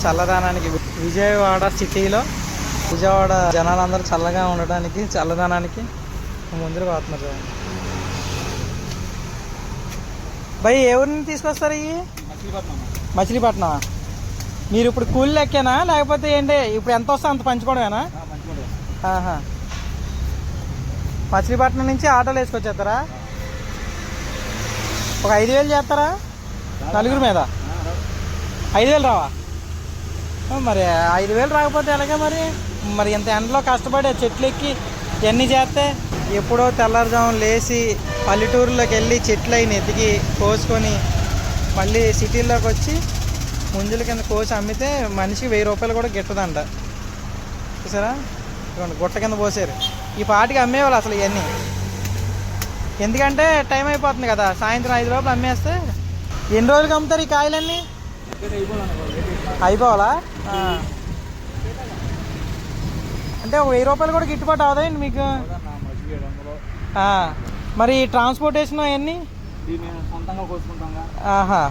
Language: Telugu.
చల్లదనానికి విజయవాడ సిటీలో విజయవాడ జనాలందరూ చల్లగా ఉండడానికి చల్లదనానికి ముందుకు పోతున్నారు చూడండి. భయ్ ఎవరిని తీసుకొస్తారు ఇవి? మచిలీపట్నం. మీరు ఇప్పుడు కూలి లెక్కేనా లేకపోతే ఏంటి? ఇప్పుడు ఎంత వస్తే అంత పంచుకోవడమేనా? మచిలీపట్నం నుంచి ఆటోలు వేసుకొచ్చేస్తారా? ఒక 5,000 చేస్తారా నలుగురి మీద? 5,000 రావా? మరి 5,000 రాకపోతే ఎలాగే మరి? మరి ఇంత ఎండలో కష్టపడి చెట్లు ఎక్కి ఇవన్నీ చేస్తే ఎప్పుడో తెల్లారుజామున లేచి పల్లెటూరులోకి వెళ్ళి చెట్లు అయి ఎతికి కోసుకొని మళ్ళీ సిటీల్లోకి వచ్చి ముంజుల కింద కోసి అమ్మితే మనిషికి 1,000 రూపాయలు కూడా గిట్టదంట. చూసారా, గుట్ట కింద పోసారు. ఈ పాటికి అమ్మేవాళ్ళు అసలు ఇవన్నీ. ఎందుకంటే టైం అయిపోతుంది కదా, సాయంత్రం 5 లోపల అమ్మేస్తే. ఎన్ని రోజులకి అమ్ముతారు ఈ కాయలన్నీ? అయిపోవాలా? అంటే 1,000 రూపాయలు కూడా గిట్టుబాటు అవుతాయండి మీకు? మరి ట్రాన్స్పోర్టేషన్ అవన్నీ? సొంతంగా కోసుకుంటాం. ఆహా.